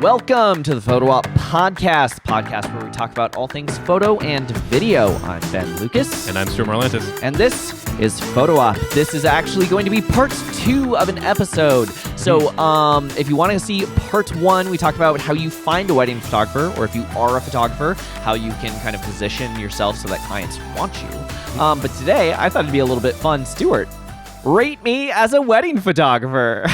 Welcome to the Photo Op podcast where we talk about all things photo and video. I'm Ben Lucas. And I'm Stuart Marlantis. And this is Photo Op. This is actually going to be part 2 of an episode. So if you want to see part 1, we talk about how you find a wedding photographer, or if you are a photographer, how you can kind of position yourself so that clients want you. But today, I thought it'd be a little bit fun. Stuart, rate me as a wedding photographer.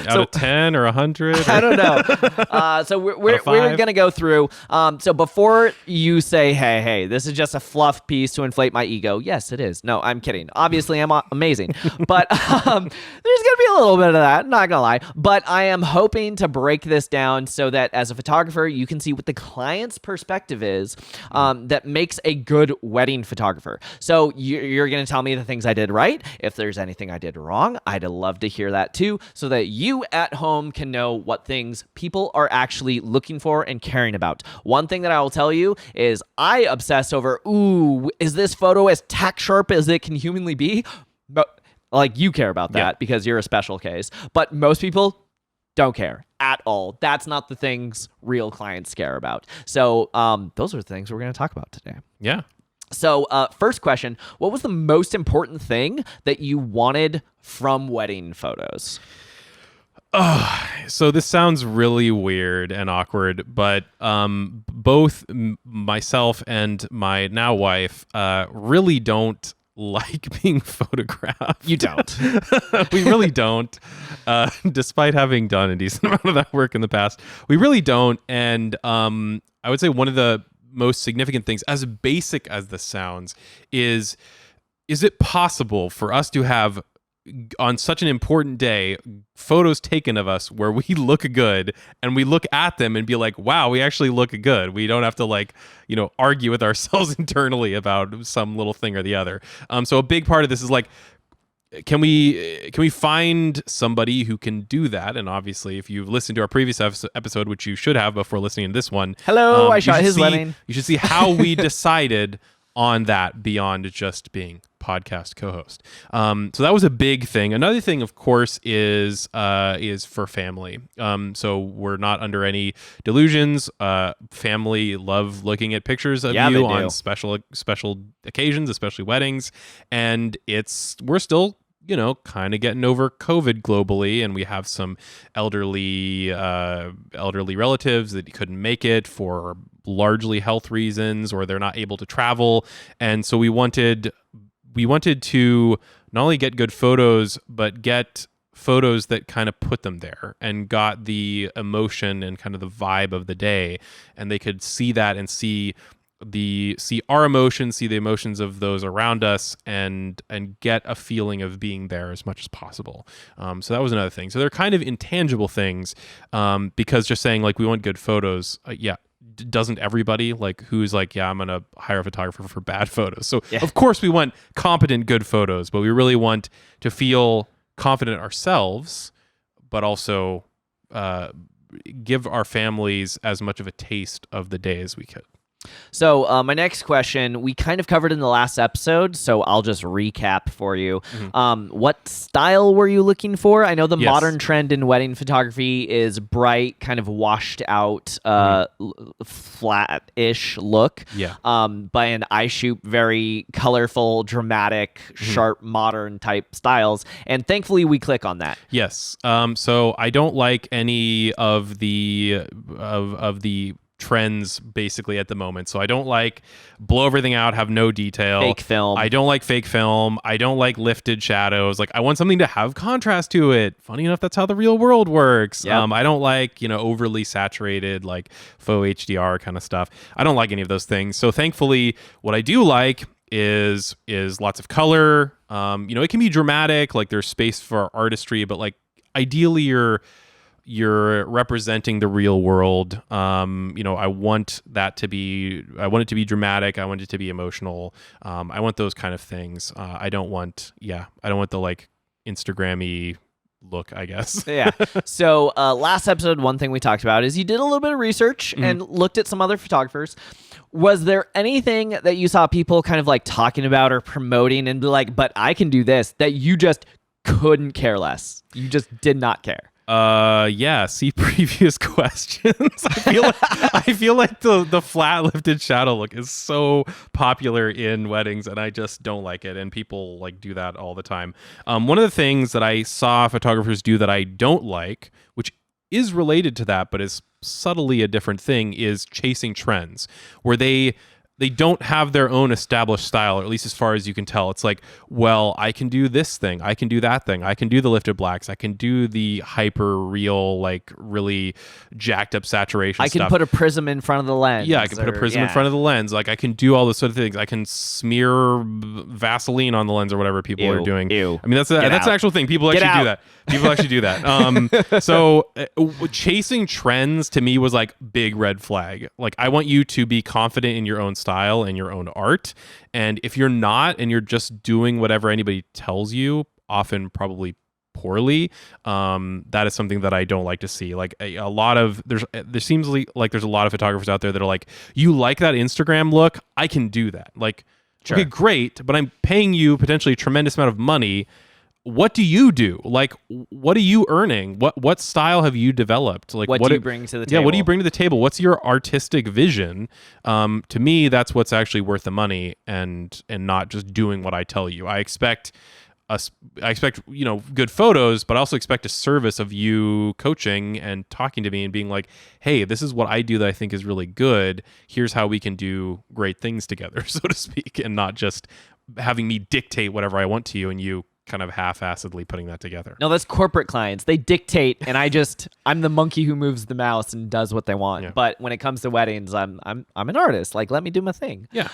Out of 10 or 100? I don't know. So we're going to go through. So before you say, hey, this is just a fluff piece to inflate my ego. Yes, it is. No, I'm kidding. Obviously, I'm amazing. But there's going to be a little bit of that. Not going to lie. But I am hoping to break this down so that as a photographer, you can see what the client's perspective is that makes a good wedding photographer. So you're going to tell me the things I did right. If there's anything I did wrong, I'd love to hear that too, so that you at home can know what things people are actually looking for and caring about. One thing that I will tell you is I obsess over, is this photo as tack sharp as it can humanly be? But like, you care about that because you're a special case, but most people don't care at all. That's not the things real clients care about. So those are the things we're going to talk about today. Yeah. So first question, what was the most important thing that you wanted from wedding photos? So this sounds really weird and awkward, but both myself and my now wife really don't like being photographed. You don't. We really don't. Despite having done a decent amount of that work in the past, we really don't. And I would say one of the most significant things, as basic as this sounds, is it possible for us to have, on such an important day, photos taken of us where we look good and we look at them and be like, wow, we actually look good. We don't have to argue with ourselves internally about some little thing or the other. So a big part of this is like, can we find somebody who can do that? And obviously, if you've listened to our previous episode, which you should have before listening to this one, hello, I shot his wedding. You should see how we decided on that beyond just being podcast co-host. So that was a big thing. Another thing, of course, is for family. So we're not under any delusions. Family love looking at pictures of you on special occasions, especially weddings. And we're still kind of getting over COVID globally, and we have some elderly relatives that couldn't make it for largely health reasons, or they're not able to travel. And so we wanted to not only get good photos, but get photos that kind of put them there and got the emotion and kind of the vibe of the day, and they could see that and see our emotions, see the emotions of those around us, and get a feeling of being there as much as possible. So that was another thing. So they're kind of intangible things, because just saying like we want good photos, doesn't everybody, who's like, I'm gonna hire a photographer for bad photos? So of course we want competent, good photos, but we really want to feel confident ourselves, but also give our families as much of a taste of the day as we could. So my next question, we kind of covered in the last episode, so I'll just recap for you. What style were you looking for? I know the modern trend in wedding photography is bright, kind of washed out, flat-ish look. And I shoot very colorful, dramatic, sharp, modern type styles, and thankfully we click on that. Yes. So I don't like any of the trends basically at the moment. So I don't like blow everything out, have no detail. Fake film. I don't like fake film. I don't like lifted shadows. Like, I want something to have contrast to it. Funny enough, that's how the real world works. I don't like, overly saturated, like faux HDR kind of stuff. I don't like any of those things. So thankfully, what I do like is lots of color. It can be dramatic, like there's space for artistry, but like ideally you're representing the real world. I want it to be dramatic. I want it to be emotional. I want those kind of things. I don't want the like Instagram-y look, I guess. So last episode, one thing we talked about is you did a little bit of research and looked at some other photographers. Was there anything that you saw people kind of like talking about or promoting and be like, but I can do this, that you just couldn't care less? You just did not care? Yeah, see previous questions. I feel like the flat lifted shadow look is so popular in weddings, and I just don't like it, and people like do that all the time. One of the things that I saw photographers do that I don't like, which is related to that but is subtly a different thing, is chasing trends, where they don't have their own established style, or at least as far as you can tell. It's like, well, I can do this thing, I can do that thing, I can do the lifted blacks, I can do the hyper real, like really jacked up saturation I can stuff. put a prism in front of the lens. Yeah, I can put a prism in front of the lens. Like, I can do all those sort of things. I can smear Vaseline on the lens or whatever people are doing. Ew. I mean, that's an actual thing. People actually do that. People actually do that. So chasing trends to me was like big red flag. Like, I want you to be confident in your own style and your own art. And if you're not, and you're just doing whatever anybody tells you, often probably poorly, that is something that I don't like to see. Like there seems like there's a lot of photographers out there that are like, you like that Instagram look, I can do that. Like, sure. Okay, great, but I'm paying you potentially a tremendous amount of money. What do you do? Like, what are you earning? What style have you developed? Like, what do you bring to the table? Yeah, what do you bring to the table? What's your artistic vision? To me, that's what's actually worth the money, and not just doing what I tell you. I expect good photos, but I also expect a service of you coaching and talking to me and being like, hey, this is what I do that I think is really good. Here's how we can do great things together, so to speak, and not just having me dictate whatever I want to you and you kind of half-assedly putting that together. No, that's corporate clients. They dictate, and I'm the monkey who moves the mouse and does what they want. Yeah. But when it comes to weddings, I'm an artist. Like, let me do my thing. Yeah.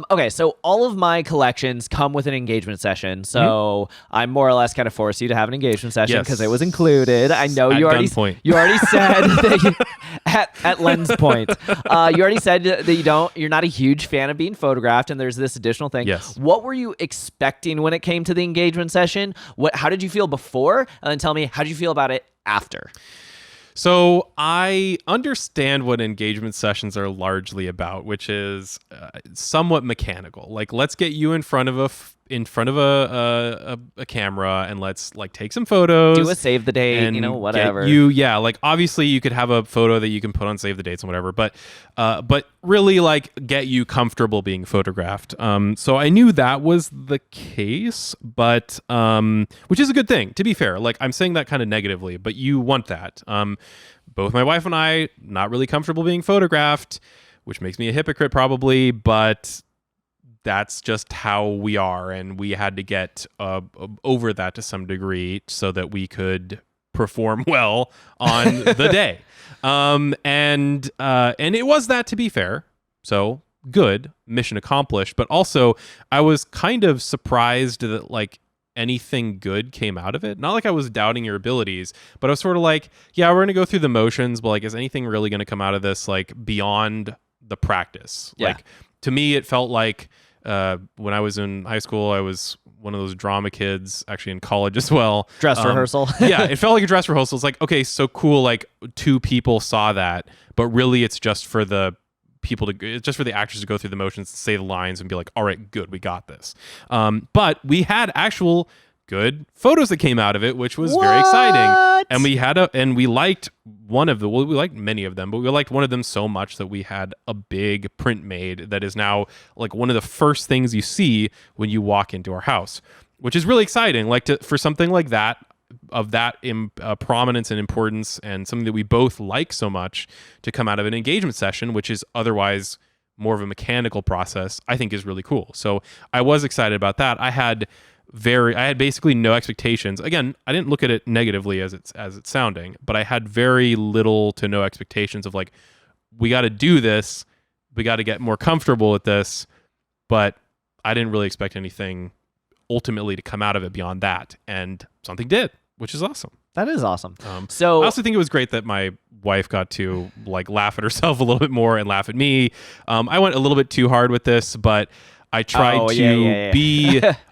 Okay, so all of my collections come with an engagement session. So I more or less kind of force you to have an engagement session because it was included. I know you already said that at Lens Point. You already said that you're not a huge fan of being photographed, and there's this additional thing. Yes. What were you expecting when it came to the engagement session? How did you feel before? And then tell me, how did you feel about it after? So I understand what engagement sessions are largely about, which is somewhat mechanical. Like, let's get you in front of a camera and let's like take some photos, do a save the date, whatever. Like, obviously you could have a photo that you can put on save the dates and whatever, but really like get you comfortable being photographed. So I knew that was the case, but which is a good thing, to be fair. Like, I'm saying that kind of negatively, but you want that. Both my wife and I not really comfortable being photographed, which makes me a hypocrite probably, but that's just how we are, and we had to get over that to some degree so that we could perform well on the day. And it was that, to be fair. So good, mission accomplished. But also, I was kind of surprised that like anything good came out of it. Not like I was doubting your abilities, but I was sort of like, yeah, we're gonna go through the motions, but like, is anything really gonna come out of this like beyond the practice? Yeah. Like, to me, it felt like when I was in high school, I was one of those drama kids, actually in college as well. Dress rehearsal. Yeah, it felt like a dress rehearsal. It's like, okay, so cool, like 2 people saw that, but really it's just for the actors to go through the motions, say the lines, and be like, all right, good, we got this. But we had actual good photos that came out of it, which was very exciting. And we liked one of we liked many of them, but we liked one of them so much that we had a big print made that is now like one of the first things you see when you walk into our house, which is really exciting. Like, for something like that, of that prominence and importance, and something that we both like so much, to come out of an engagement session, which is otherwise more of a mechanical process, I think is really cool. So I was excited about that. I had basically no expectations. Again, I didn't look at it negatively as it's sounding, but I had very little to no expectations of like, we got to do this, we got to get more comfortable with this, but I didn't really expect anything ultimately to come out of it beyond that, and something did, which is awesome. That is awesome. So I also think it was great that my wife got to like laugh at herself a little bit more and laugh at me. I went a little bit too hard with this, but I tried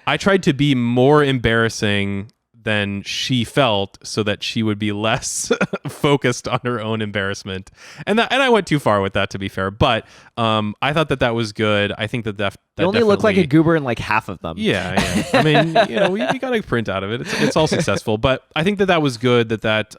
I tried to be more embarrassing than she felt, so that she would be less focused on her own embarrassment. And I went too far with that, to be fair. But I thought that was good. I think that you only look like a goober in like half of them. Yeah. I mean, we got a print out of it. It's all successful. But I think that was good. That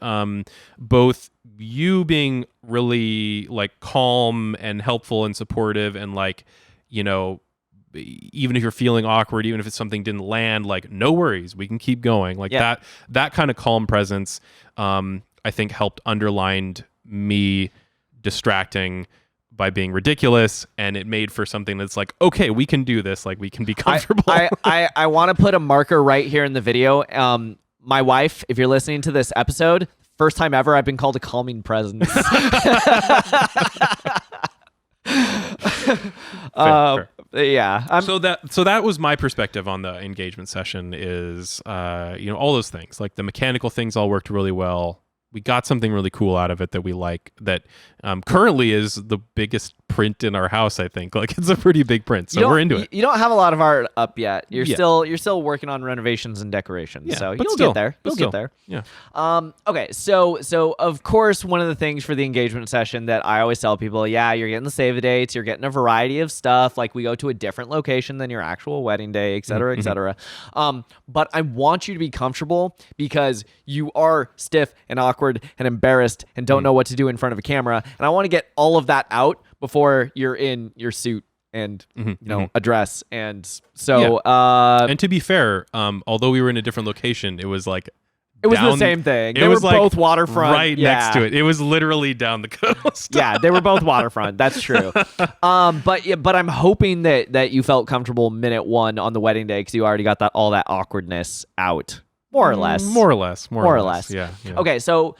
both you being really like calm and helpful and supportive, and like, even if you're feeling awkward, even if it's something didn't land, like, no worries, we can keep going. Like that kind of calm presence, I think helped underlined me distracting by being ridiculous, and it made for something that's like, okay, we can do this. Like, we can be comfortable. I want to put a marker right here in the video. My wife, if you're listening to this episode, first time ever I've been called a calming presence. Fair. Yeah. So that was my perspective on the engagement session. Is all those things, like the mechanical things, all worked really well. We got something really cool out of it that we like. That currently is the biggest print in our house. I think it's a pretty big print, so we're into it. You don't have a lot of art up yet. You're still working on renovations and decorations. So you'll get there. You'll get there. Yeah. Okay. So of course, one of the things for the engagement session that I always tell people, you're getting the save the dates. You're getting a variety of stuff. Like, we go to a different location than your actual wedding day, et cetera, et cetera. But I want you to be comfortable, because you are stiff and awkward and embarrassed and don't know what to do in front of a camera. And I want to get all of that out before you're in your suit and a dress. And so and to be fair, although we were in a different location, it was like the same thing. They were both waterfront, right next to it. It was literally down the coast. Yeah, they were both waterfront. That's true. But I'm hoping that you felt comfortable minute one on the wedding day, because you already got all that awkwardness out, more or less. More or less. Yeah. Okay, so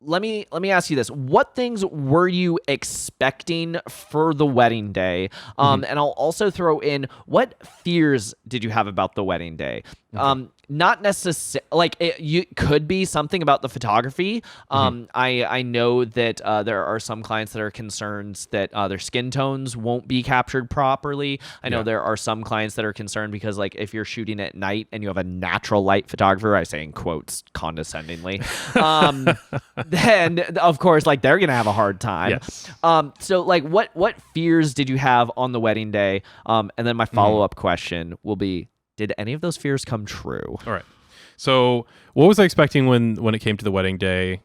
let me ask you this: what things were you expecting for the wedding day? And I'll also throw in, what fears did you have about the wedding day? Okay. Not necessarily, like, you could be something about the photography. I know that there are some clients that are concerned that their skin tones won't be captured properly. I know there are some clients that are concerned because, like, if you're shooting at night and you have a natural light photographer, I say in quotes condescendingly, then of course, like, they're gonna have a hard time. Yes. So, like, what fears did you have on the wedding day? And then my follow-up question will be, did any of those fears come true? All right. So what was I expecting when it came to the wedding day?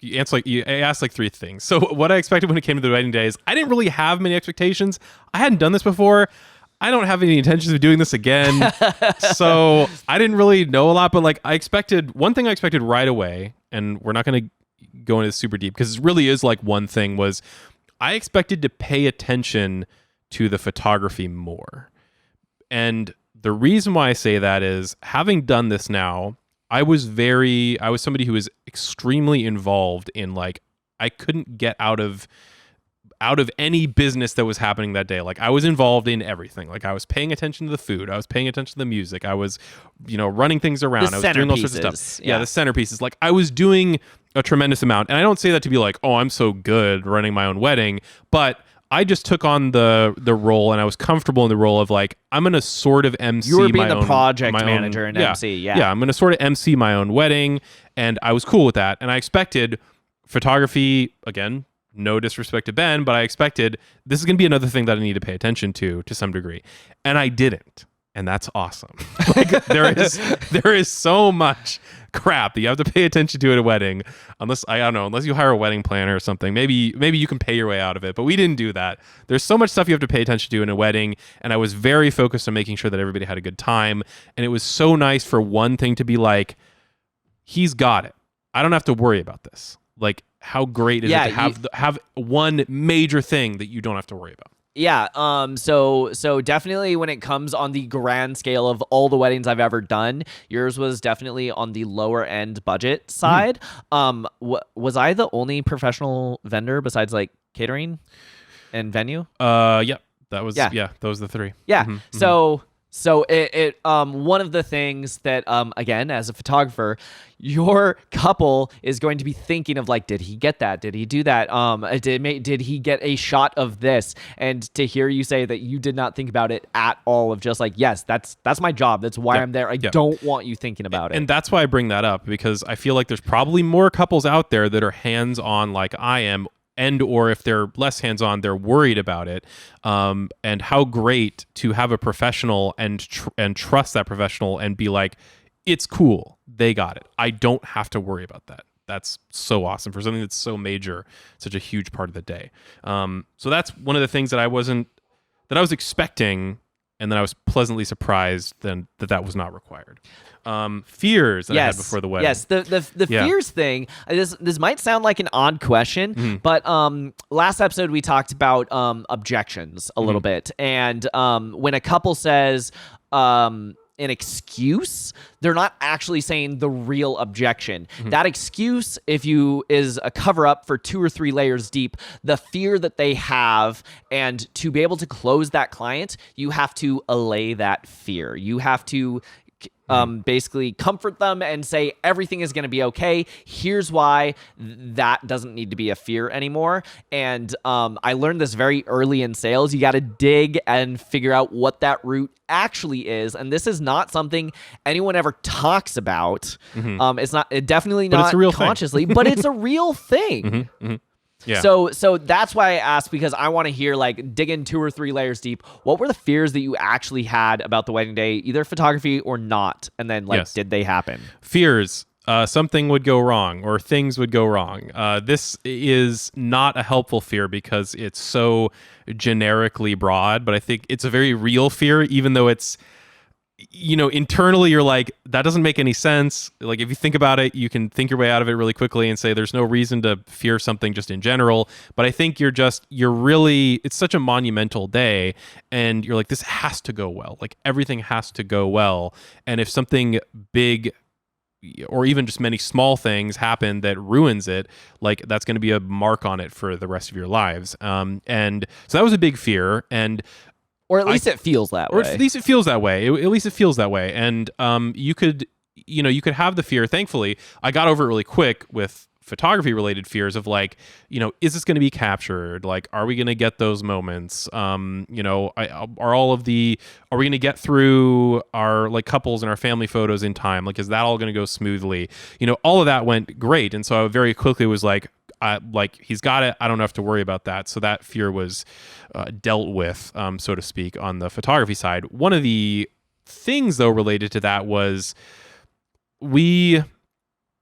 You asked like three things. So what I expected when it came to the wedding day is, I didn't really have many expectations. I hadn't done this before. I don't have any intentions of doing this again. So I didn't really know a lot, but like, one thing I expected right away, and we're not going to go into this super deep because it really is like one thing, was I expected to pay attention to the photography more. And the reason why I say that is, having done this now, I was somebody who was extremely involved in, like, I couldn't get out of any business that was happening that day. Like, I was involved in everything. Like, I was paying attention to the food. I was paying attention to the music. I was, running things around. I was doing all sorts of stuff. Yeah, the centerpieces. Like, I was doing a tremendous amount. And I don't say that to be like, oh, I'm so good running my own wedding, but I just took on the role, and I was comfortable in the role of, like, I'm going to sort of MC my own... You were being the project manager and MC, Yeah, I'm going to sort of MC my own wedding, and I was cool with that. And I expected photography, again, no disrespect to Ben, but I expected this is going to be another thing that I need to pay attention to some degree. And I didn't. And that's awesome. Like, there is so much crap that you have to pay attention to at a wedding, unless you hire a wedding planner or something. Maybe you can pay your way out of it, but we didn't do that. There's so much stuff you have to pay attention to in a wedding, and I was very focused on making sure that everybody had a good time. And it was so nice for one thing to be like, he's got it. I don't have to worry about this. Like, how great is it to have one major thing that you don't have to worry about? Yeah, so definitely when it comes on the grand scale of all the weddings I've ever done, yours was definitely on the lower end budget side. Was I the only professional vendor besides, like, catering and venue? Yeah, that was that was the three. Yeah. So one of the things that again, as a photographer, your couple is going to be thinking of, like, did he get that? Did he do that? Did he get a shot of this? And to hear you say that you did not think about it at all, of just like, yes, that's my job. That's why I'm there. I don't want you thinking about it. And that's why I bring that up, because I feel like there's probably more couples out there that are hands-on like I am, and or if they're less hands-on, they're worried about it. And how great to have a professional and trust that professional and be like, it's cool, they got it, I don't have to worry about that. That's so awesome for something that's so major, such a huge part of the day. So that's one of the things that I was expecting, and then I was pleasantly surprised then that was not required. Fears that I had before the wedding. Yes, the fears thing. This might sound like an odd question, but last episode we talked about objections a little bit, and when a couple says an excuse, they're not actually saying the real objection. That excuse, is a cover up for 2 or 3 layers deep, the fear that they have, and to be able to close that client, you have to allay that fear. You have to basically comfort them and say everything is going to be okay. Here's why that doesn't need to be a fear anymore. And I learned this very early in sales. You got to dig and figure out what that root actually is. And this is not something anyone ever talks about. It's definitely not consciously, but it's a real thing. Yeah. So that's why I asked, because I want to hear, like, dig in 2 or 3 layers deep. What were the fears that you actually had about the wedding day, either photography or not? And then, like, did they happen? Fears. Something would go wrong, or things would go wrong. This is not a helpful fear because it's so generically broad, but I think it's a very real fear, even though it's, internally you're like, that doesn't make any sense. Like, if you think about it, you can think your way out of it really quickly and say there's no reason to fear something just in general. But I think it's such a monumental day, and you're like, this has to go well. Like, everything has to go well. And if something big, or even just many small things happen that ruins it, like, that's going to be a mark on it for the rest of your lives. And so that was a big fear. Or at least it feels that way. Or at least it feels that way. At least it feels that way. And you could have the fear. Thankfully, I got over it really quick with photography related fears of, like, is this going to be captured? Like, are we going to get those moments? Are we going to get through our, like, couples and our family photos in time? Like, is that all going to go smoothly? All of that went great. And so I very quickly was like, he's got it. I don't have to worry about that. So that fear was dealt with, so to speak, on the photography side. One of the things, though, related to that was we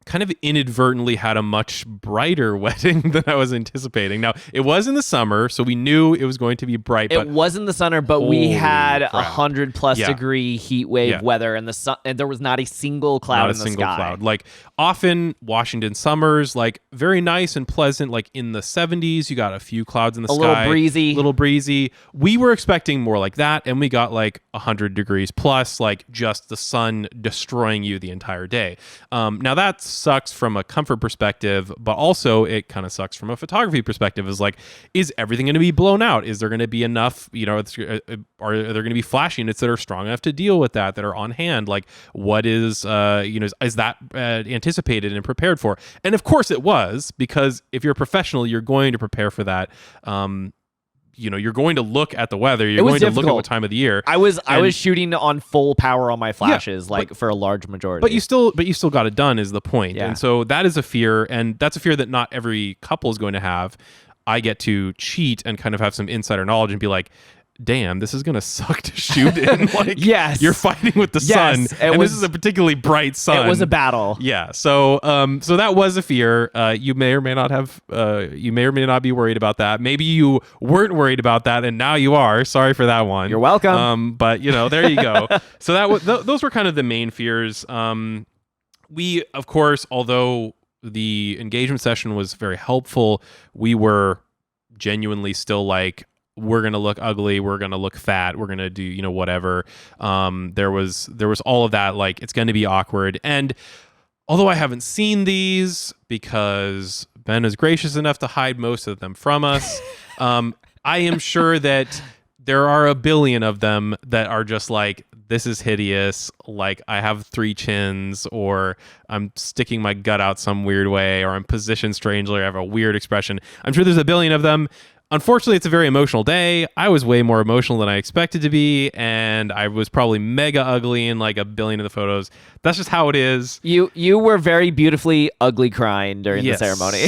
kind of inadvertently had a much brighter wedding than I was anticipating. Now, it was in the summer, so we knew it was going to be bright. It was in the summer, but we had 100+ degree heat wave weather, and and there was not a single cloud in the sky. Like, often Washington summers, like, very nice and pleasant, like in the 70s. You got a few clouds in the sky. A little breezy. We were expecting more like that, and we got like 100 degrees plus, like just the sun destroying you the entire day. Now that sucks from a comfort perspective, but also it kind of sucks from a photography perspective. Is like, is everything going to be blown out? Is there going to be enough, are there going to be flash units that are strong enough to deal with that are on hand? Like, what is, is that anticipated and prepared for? And of course it was, because if you're a professional, you're going to prepare for that. You're going to look at the weather. You're going to look at what time of the year. I was shooting on full power on my flashes, for a large majority. But you still got it done, is the point. Yeah. And so that is a fear, and that's a fear that not every couple is going to have. I get to cheat and kind of have some insider knowledge and be like, damn, this is gonna suck to shoot in. Like, yes, you're fighting with the sun, and this is a particularly bright sun. It was a battle. Yeah. So that was a fear. You may or may not have. You may or may not be worried about that. Maybe you weren't worried about that, and now you are. Sorry for that one. You're welcome. But there you go. So that was those were kind of the main fears. We, of course, although the engagement session was very helpful, we were genuinely still like, we're going to look ugly, we're going to look fat, we're going to do, whatever. There was all of that, like, it's going to be awkward. And although I haven't seen these, because Ben is gracious enough to hide most of them from us, I am sure that there are a billion of them that are just like, this is hideous, like I have 3 chins, or I'm sticking my gut out some weird way, or I'm positioned strangely, or I have a weird expression. I'm sure there's a billion of them. Unfortunately, it's a very emotional day. I was way more emotional than I expected to be, and I was probably mega ugly in like a billion of the photos. That's just how it is. You were very beautifully ugly crying during the ceremony.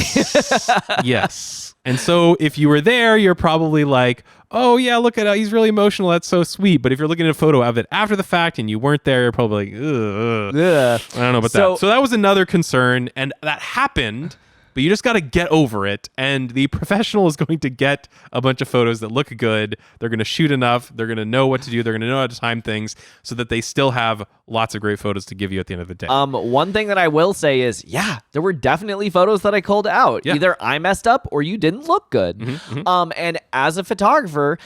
Yes. And so if you were there, you're probably like, oh yeah, look at he's really emotional. That's so sweet. But if you're looking at a photo of it after the fact and you weren't there, you're probably like, ugh. I don't know about that. So that was another concern, and that happened. But you just got to get over it, and the professional is going to get a bunch of photos that look good. They're going to shoot enough. They're going to know what to do. They're going to know how to time things so that they still have lots of great photos to give you at the end of the day. One thing that I will say is, there were definitely photos that I called out. Yeah. Either I messed up or you didn't look good. And as a photographer,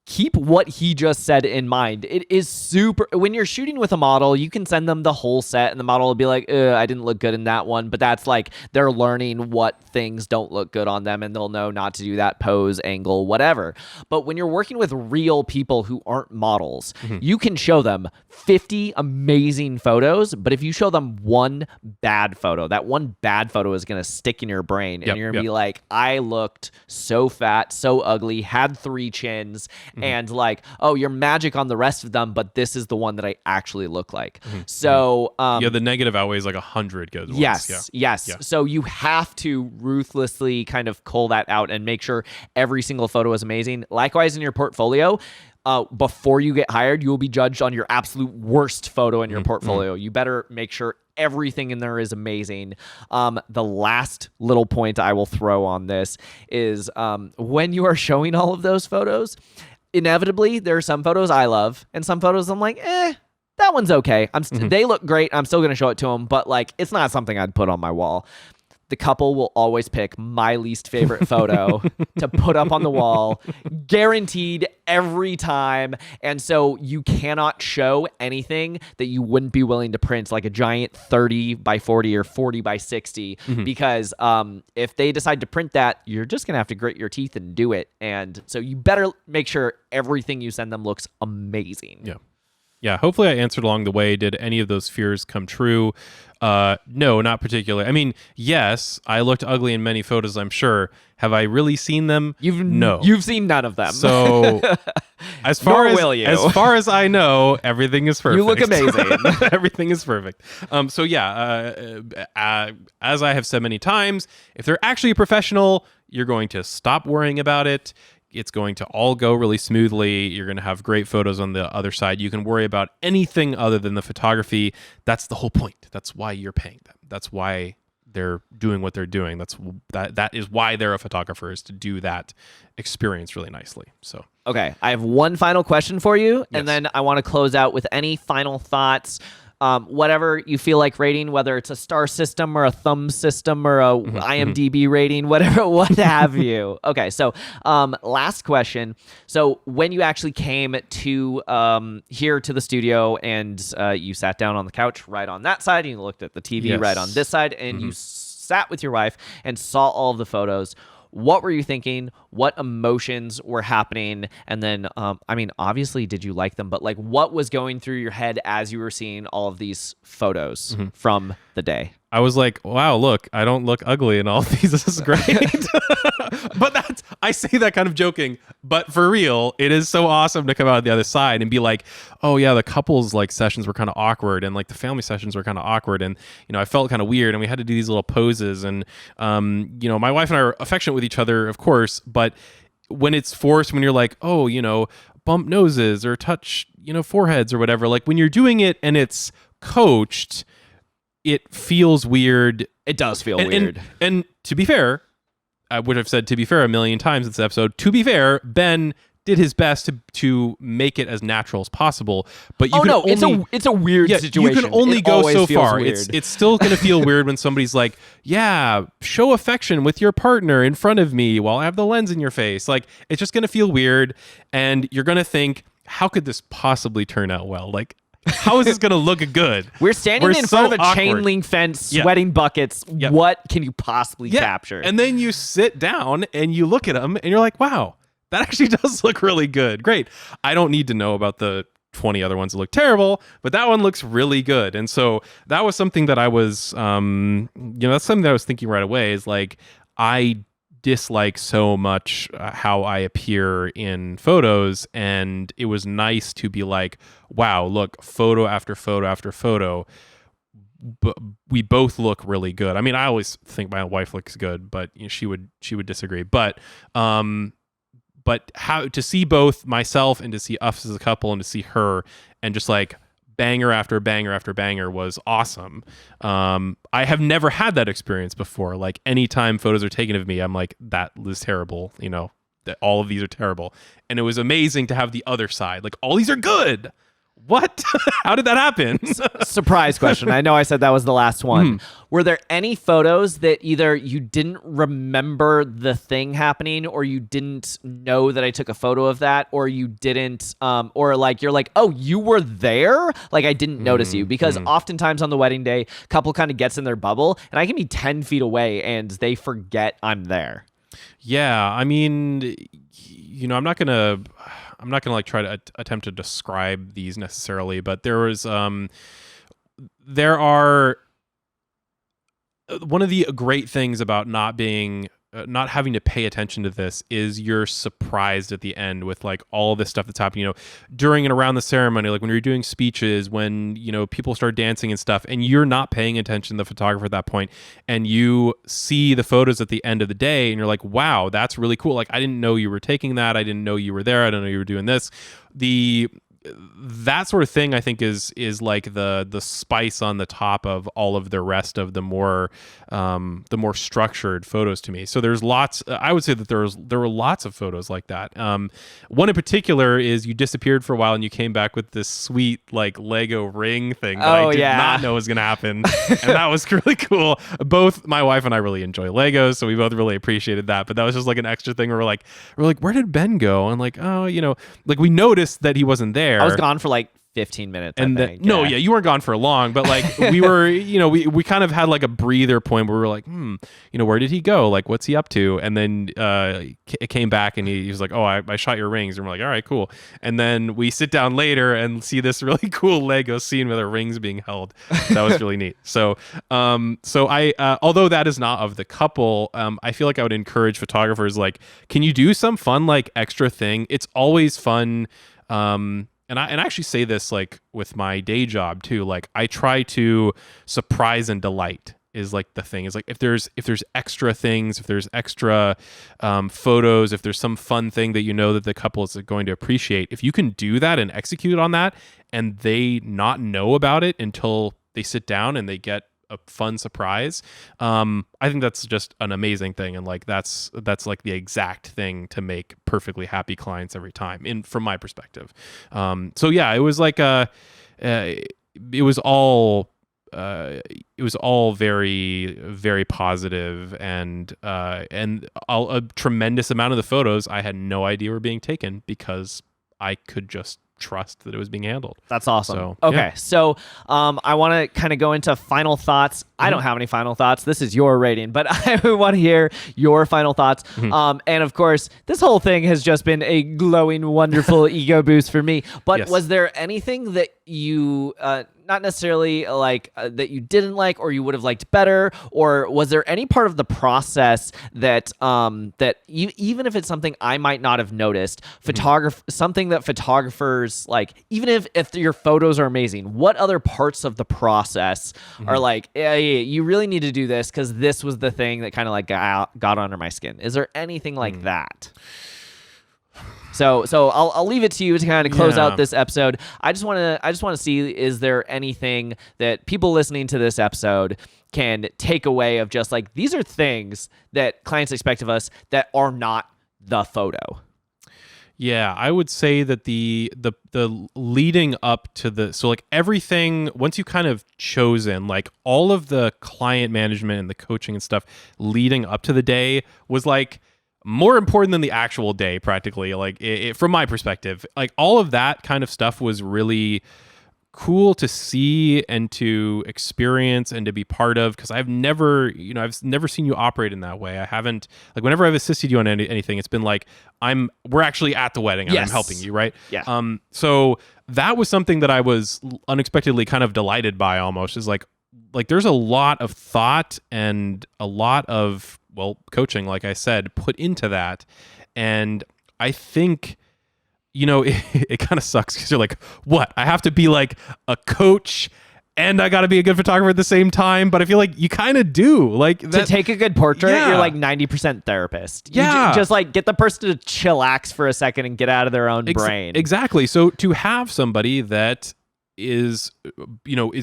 keep what he just said in mind. It is super. When you're shooting with a model, you can send them the whole set and the model will be like, I didn't look good in that one. But that's like they're learning what things don't look good on them and they'll know not to do that pose, angle, whatever. But when you're working with real people who aren't models, you can show them 50 amazing photos. But if you show them one bad photo, that one bad photo is going to stick in your brain. And you're going to be like, I looked so fat, so ugly, had 3 chins. And like, oh, you're magic on the rest of them, but this is the one that I actually look like. So the negative outweighs like 100 good ones. Yes. Yeah. So you have to ruthlessly kind of cull that out and make sure every single photo is amazing. Likewise, in your portfolio, before you get hired, you will be judged on your absolute worst photo in your portfolio. You better make sure everything in there is amazing. The last little point I will throw on this is when you are showing all of those photos, inevitably there are some photos I love and some photos I'm like, that one's okay. They look great. I'm still going to show it to them, but like, it's not something I'd put on my wall. The couple will always pick my least favorite photo to put up on the wall, guaranteed every time. And so you cannot show anything that you wouldn't be willing to print, like a giant 30 by 40 or 40 by 60, because if they decide to print that, you're just going to have to grit your teeth and do it. And so you better make sure everything you send them looks amazing. Yeah, hopefully I answered along the way. Did any of those fears come true? No, not particularly. I mean, yes, I looked ugly in many photos, I'm sure. Have I really seen them? No. You've seen none of them. So as far as I know, everything is perfect. You look amazing. Everything is perfect. So yeah, as I have said many times, if they're actually a professional, you're going to stop worrying about it. It's going to all go really smoothly. You're going to have great photos on the other side. You can worry about anything other than the photography. That's the whole point. That's why you're paying them. That's why they're doing what they're doing. That is why they're a photographer, is to do that experience really nicely. So okay, I have one final question for you, and then I want to close out with any final thoughts. Whatever you feel like rating, whether it's a star system or a thumb system or a IMDb rating, whatever, what have you. Okay, so last question. So when you actually came to here to the studio and you sat down on the couch right on that side, and you looked at the TV right on this side, and you sat with your wife and saw all of the photos, what were you thinking? What emotions were happening? And then, I mean, obviously, did you like them? But like, what was going through your head as you were seeing all of these photos from the day? I was like, wow, look, I don't look ugly in all of these. This is great. But I say that kind of joking, but for real, it is so awesome to come out the other side and be like, oh yeah, the couples like sessions were kind of awkward, and like the family sessions were kind of awkward, and I felt kind of weird, and we had to do these little poses, and my wife and I are affectionate with each other, of course, but when it's forced, when you're like, oh, bump noses or touch, foreheads or whatever, like when you're doing it and it's coached, it feels weird. It does feel weird. And to be fair, I would have said to be fair a million times in this episode. To be fair, Ben did his best to make it as natural as possible. But it's a weird situation. You can only go so far. It's still going to feel weird when somebody's like, yeah, show affection with your partner in front of me while I have the lens in your face. Like, it's just going to feel weird. And you're going to think, how could this possibly turn out well? Like, how is this going to look good? We're standing in front of a chain link fence, sweating buckets. Yep. What can you possibly capture? And then you sit down and you look at them and you're like, wow, that actually does look really good. Great. I don't need to know about the 20 other ones that look terrible, but that one looks really good. And so that was something that I was, that's something that I was thinking right away is like, I dislike so much how I appear in photos. And it was nice to be like, wow, look, photo after photo after photo. But we both look really good. I mean, I always think my wife looks good, but she would disagree. But how to see both myself and to see us as a couple and to see her and just like banger after banger after banger was awesome. I have never had that experience before. Like anytime photos are taken of me, I'm like, that was terrible. That all of these are terrible. And it was amazing to have the other side. Like all these are good. What? How did that happen? Surprise question. I know I said that was the last one. Were there any photos that either you didn't remember the thing happening or you didn't know that I took a photo of that or you didn't, or like, you're like, oh, you were there? Like I didn't notice you because oftentimes on the wedding day, couple kind of gets in their bubble and I can be 10 feet away and they forget I'm there. Yeah. I mean, I'm not going to like try to attempt to describe these necessarily, but there are one of the great things about not having to pay attention to this is you're surprised at the end with like all this stuff that's happening, during and around the ceremony, like when you're doing speeches, when, people start dancing and stuff and you're not paying attention to the photographer at that point and you see the photos at the end of the day and you're like, wow, that's really cool. Like, I didn't know you were taking that. I didn't know you were there. I didn't know you were doing this. That sort of thing I think is like the spice on the top of all of the rest of the more structured photos to me. So there's lots. I would say that there were lots of photos like that. One in particular is you disappeared for a while and you came back with this sweet like Lego ring thing that I did not know was going to happen, and that was really cool. Both my wife and I really enjoy Legos, so we both really appreciated that. But that was just like an extra thing where we're like, where did Ben go? And like, oh, like we noticed that he wasn't there. I was gone for like 15 minutes. And no, you weren't gone for long, but like we were, we kind of had like a breather point where we were like, where did he go? Like, what's he up to? And then it came back and he was like, oh, I shot your rings. And we're like, all right, cool. And then we sit down later and see this really cool Lego scene with the rings being held. That was really neat. So I, although that is not of the couple, I feel like I would encourage photographers, like, can you do some fun, like extra thing? It's always fun. And I actually say this like with my day job too. Like I try to surprise and delight is like the thing. Is like if there's extra things, if there's extra photos, if there's some fun thing that that the couple is going to appreciate, if you can do that and execute on that, and they not know about it until they sit down and they get a fun surprise, I think that's just an amazing thing, and like that's like the exact thing to make perfectly happy clients every time, from my perspective. So yeah, it was like it was all very, very positive, and a tremendous amount of the photos I had no idea were being taken because I could just trust that it was being handled. That's awesome. So, okay, yeah. so I want to kind of go into final thoughts. I don't have any final thoughts. This is your rating, but I want to hear your final thoughts. And of course, this whole thing has just been a glowing, wonderful ego boost for me. But Yes. was there anything that you not necessarily like that you didn't like or you would have liked better, or was there any part of the process that even if it's something I might not have noticed, something that photographers like, even if your photos are amazing, what other parts of the process are like, yeah, you really need to do this because this was the thing that kind of like got under my skin? Is there anything like that? So I'll leave it to you to kind of close out this episode. I just want to see, is there anything that people listening to this episode can take away of just like, these are things that clients expect of us that are not the photo? Yeah, I would say that the leading up to so like everything, once you kind of chosen, like all of the client management and the coaching and stuff leading up to the day was like more important than the actual day, practically. Like from my perspective, like all of that kind of stuff was really cool to see and to experience and to be part of, because I've never seen you operate in that way. I haven't, like, whenever I've assisted you on anything, it's been like we're actually at the wedding and I'm helping you, right? Yeah. So that was something that I was unexpectedly kind of delighted by, almost, is like there's a lot of thought and a lot of, well, coaching, like I said, put into that. And I think, it kind of sucks because you're like, what? I have to be like a coach and I got to be a good photographer at the same time. But I feel like you kind of do. Like, to take a good portrait, you're like 90% therapist. Yeah. You just like get the person to chillax for a second and get out of their own brain. Exactly. So to have somebody that is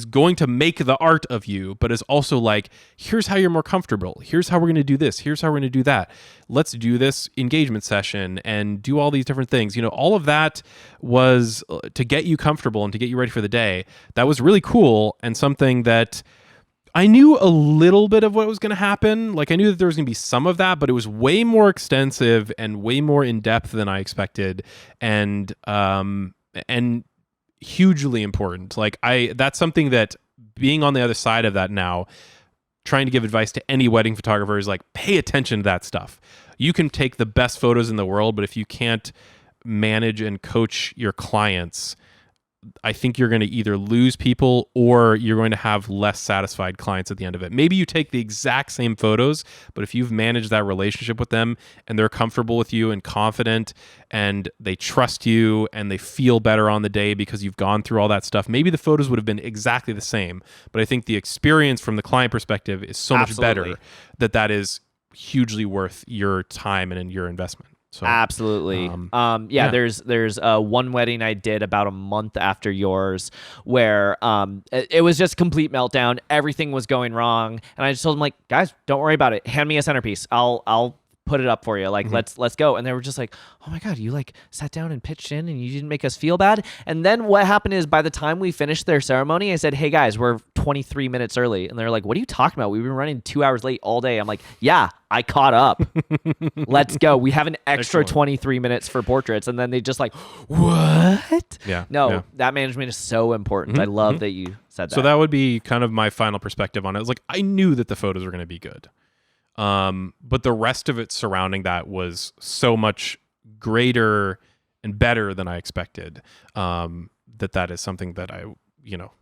going to make the art of you, but is also like, here's how you're more comfortable. Here's how we're going to do this. Here's how we're going to do that. Let's do this engagement session and do all these different things. All of that was to get you comfortable and to get you ready for the day. That was really cool, and something that I knew a little bit of what was going to happen. Like, I knew that there was going to be some of that, but it was way more extensive and way more in depth than I expected. And hugely important. Like, that's something that, being on the other side of that now, trying to give advice to any wedding photographer, is like, pay attention to that stuff. You can take the best photos in the world, but if you can't manage and coach your clients, I think you're going to either lose people or you're going to have less satisfied clients at the end of it. Maybe you take the exact same photos, but if you've managed that relationship with them and they're comfortable with you and confident and they trust you and they feel better on the day because you've gone through all that stuff, maybe the photos would have been exactly the same. But I think the experience from the client perspective is so much better that is hugely worth your time and your investment. So, absolutely. There's one wedding I did about a month after yours where it was just complete meltdown. Everything was going wrong, and I just told them, like, guys, don't worry about it. Hand me a centerpiece. I'll put it up for you. Like, let's go. And they were just like, oh my God, you like sat down and pitched in and you didn't make us feel bad. And then what happened is, by the time we finished their ceremony, I said, hey guys, we're 23 minutes early. And they're like, what are you talking about? We've been running 2 hours late all day. I'm like, yeah, I caught up. Let's go. We have an extra 23 minutes for portraits. And then they just like, what? Yeah. No, that management is so important. I love that you said that. So that would be kind of my final perspective on it. It was like, I knew that the photos were going to be good. But the rest of it surrounding that was so much greater and better than I expected. That is something that I,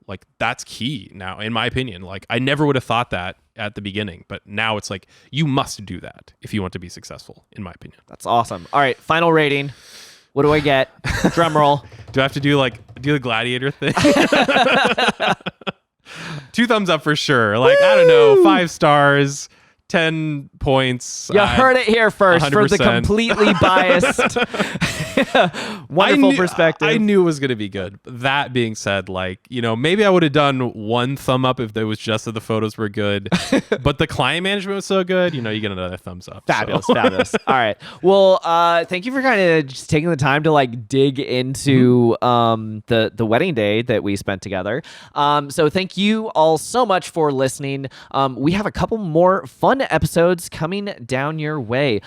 like, that's key now, in my opinion. Like, I never would have thought that at the beginning, but now it's like, you must do that if you want to be successful, in my opinion. That's awesome. All right, final rating. What do I get? Drum roll. Do I have to do the gladiator thing? 2 thumbs up for sure. Like, I don't know, 5 stars. 10 points. You heard it here first 100%. For the completely biased, wonderful perspective. I knew it was going to be good. That being said, like, maybe I would have done 1 thumb up if there was just that the photos were good, but the client management was so good, you get another thumbs up. Fabulous. All right. Well, thank you for kind of just taking the time to like dig into the wedding day that we spent together. So thank you all so much for listening. We have a couple more fun episodes coming down your way.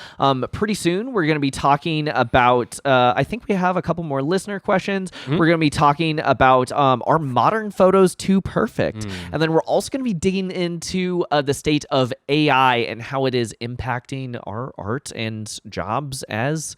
Pretty soon, we're going to be talking about, I think we have a couple more listener questions. We're going to be talking about are modern photos too perfect? And then we're also going to be digging into the state of AI and how it is impacting our art and jobs as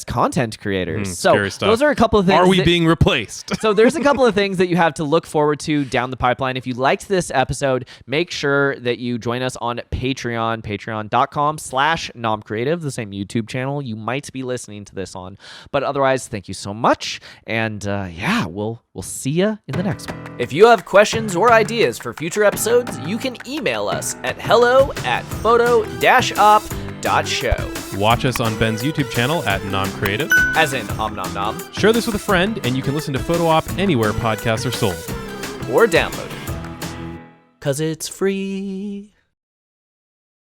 content creators. So those are a couple of things. Are we being replaced? So there's a couple of things that you have to look forward to down the pipeline. If you liked this episode, make sure that you join us on Patreon. Patreon.com/nomcreative, the same YouTube channel you might be listening to this on. But otherwise, thank you so much. And we'll see you in the next one. If you have questions or ideas for future episodes, you can email us at hello@photo-op.show. Watch us on Ben's YouTube channel at nomcreative. As in om nom nom. Share this with a friend, and you can listen to Photo Op anywhere podcasts are sold. Or download it. 'Cause it's free.